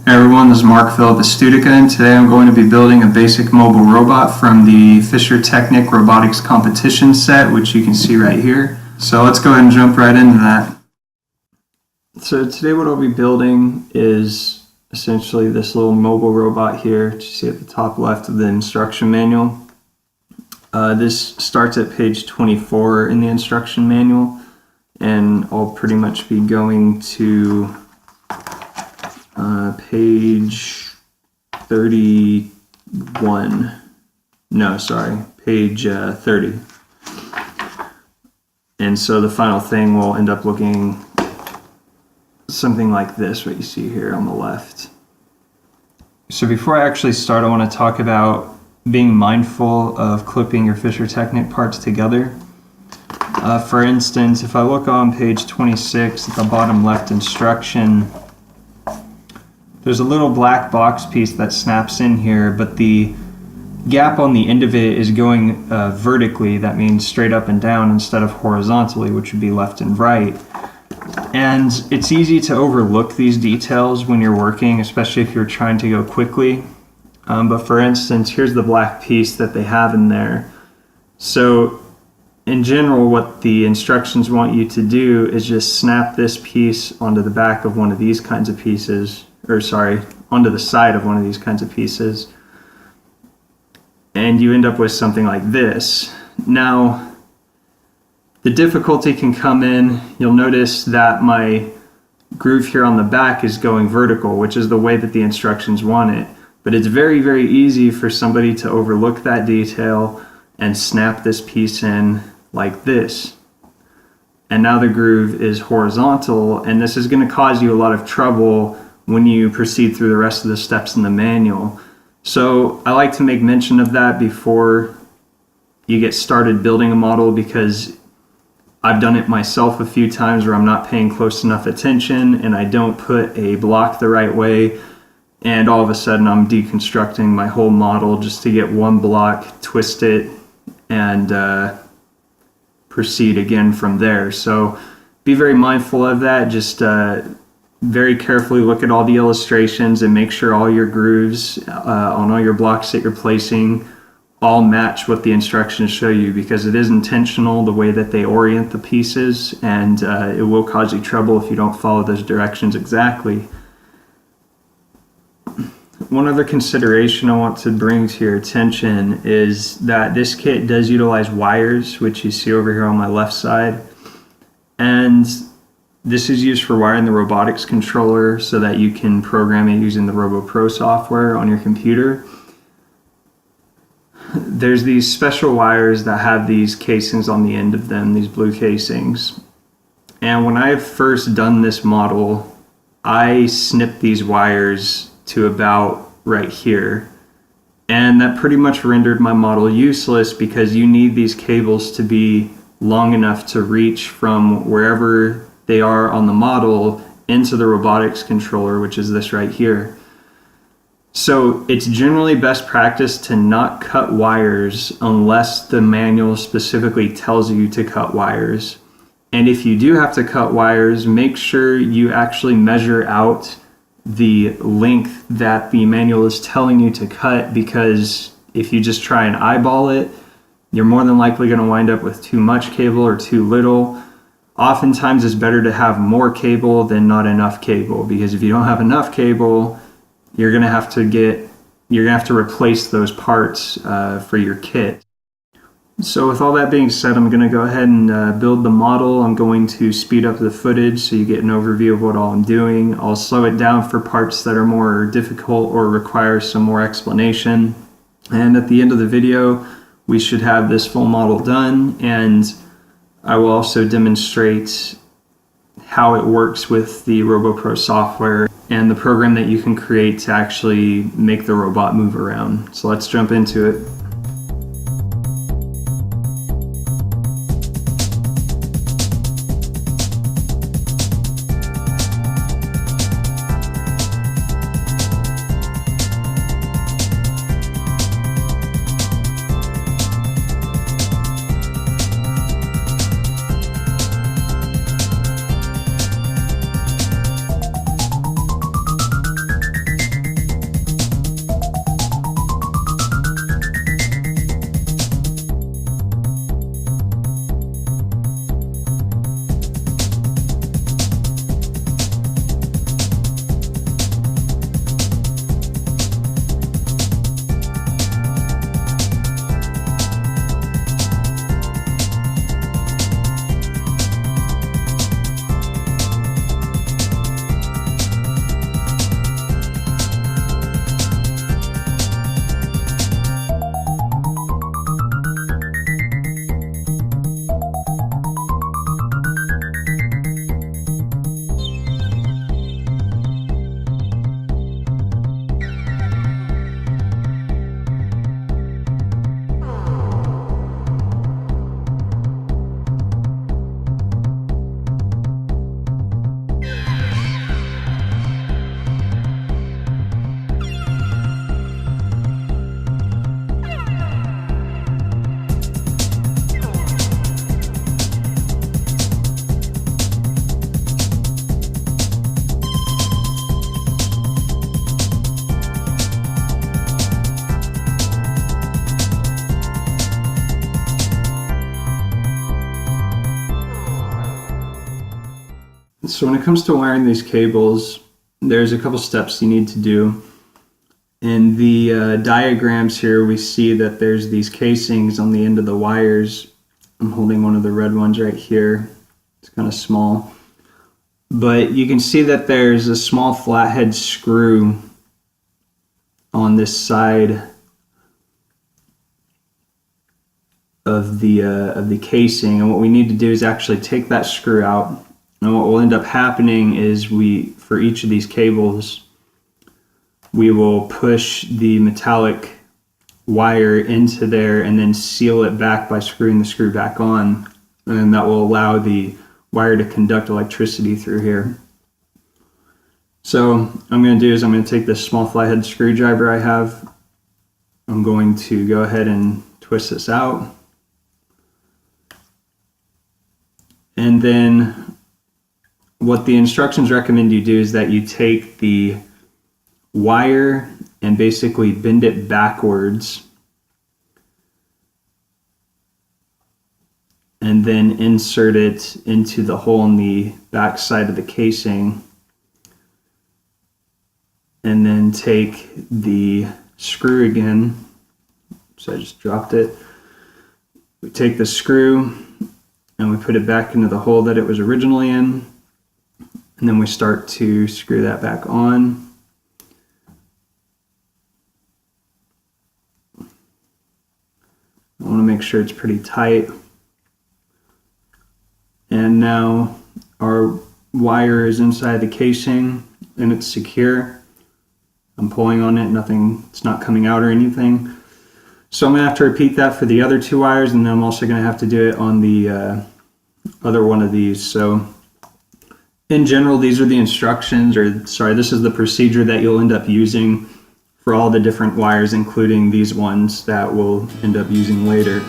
Hey everyone, this is Mark Phil at the Studica, and today I'm going to be building a basic mobile robot from the Fischertechnik robotics competition set, which you can see right here. So let's go ahead and jump right into that. So today what I'll be building is essentially this little mobile robot here, which you see at the top left of the instruction manual. This starts at page 24 in the instruction manual, and I'll pretty much be going to page 31. No, sorry, page 30. And so the final thing will end up looking something like this, what you see here on the left. So before I actually start, I want to talk about being mindful of clipping your Fischertechnik parts together. For instance, if I look on page 26 at the bottom left instruction, there's a little black box piece that snaps in here, but the gap on the end of it is going vertically. That means straight up and down instead of horizontally, which would be left and right. And it's easy to overlook these details when you're working, especially if you're trying to go quickly. But for instance, here's the black piece that they have in there. So in general, what the instructions want you to do is just snap this piece onto the back of one of these kinds of pieces, or sorry, onto the side of one of these kinds of pieces, and you end up with something like this. Now, the difficulty can come in, you'll notice that my groove here on the back is going vertical, which is the way that the instructions want it. But it's very, very easy for somebody to overlook that detail and snap this piece in like this. And now the groove is horizontal, and this is going to cause you a lot of trouble when you proceed through the rest of the steps in the manual. So I like to make mention of that before you get started building a model, because I've done it myself a few times where I'm not paying close enough attention and I don't put a block the right way, and all of a sudden I'm deconstructing my whole model just to get one block, twist it, and proceed again from there. So be very mindful of that. Just very carefully look at all the illustrations and make sure all your grooves on all your blocks that you're placing all match what the instructions show you, because it is intentional the way that they orient the pieces, and it will cause you trouble if you don't follow those directions exactly. One other consideration I want to bring to your attention is that this kit does utilize wires, which you see over here on my left side, and this is used for wiring the robotics controller so that you can program it using the RoboPro software on your computer. There's these special wires that have these casings on the end of them, these blue casings. And when I first done this model, I snipped these wires to about right here. And that pretty much rendered my model useless, because you need these cables to be long enough to reach from wherever they are on the model into the robotics controller, which is this right here. So it's generally best practice to not cut wires unless the manual specifically tells you to cut wires. And if you do have to cut wires, make sure you actually measure out the length that the manual is telling you to cut, because if you just try and eyeball it, you're more than likely going to wind up with too much cable or too little. Oftentimes it's better to have more cable than not enough cable, because if you don't have enough cable, you're going to have to replace those parts for your kit. So with all that being said, I'm going to go ahead and build the model. I'm going to speed up the footage so you get an overview of what all I'm doing. I'll slow it down for parts that are more difficult or require some more explanation. And at the end of the video, we should have this full model done, and I will also demonstrate how it works with the RoboPro software and the program that you can create to actually make the robot move around. So let's jump into it. So when it comes to wiring these cables, there's a couple steps you need to do. In the diagrams here, we see that there's these casings on the end of the wires. I'm holding one of the red ones right here. It's kind of small. But you can see that there's a small flathead screw on this side of the casing, and what we need to do is actually take that screw out. And what will end up happening is for each of these cables, we will push the metallic wire into there and then seal it back by screwing the screw back on, and then that will allow the wire to conduct electricity through here. So what I'm going to do is I'm going to take this small flathead screwdriver I have. I'm going to go ahead and twist this out. And then what the instructions recommend you do is that you take the wire and basically bend it backwards and then insert it into the hole in the back side of the casing, and then take the screw again. So I just dropped it. We take the screw and we put it back into the hole that it was originally in, and then we start to screw that back on. I want to make sure it's pretty tight. And now our wire is inside the casing and it's secure. I'm pulling on it, it's not coming out or anything. So I'm going to have to repeat that for the other two wires, and then I'm also going to have to do it on the other one of these. So in general, these are the instructions, this is the procedure that you'll end up using for all the different wires, including these ones that we'll end up using later.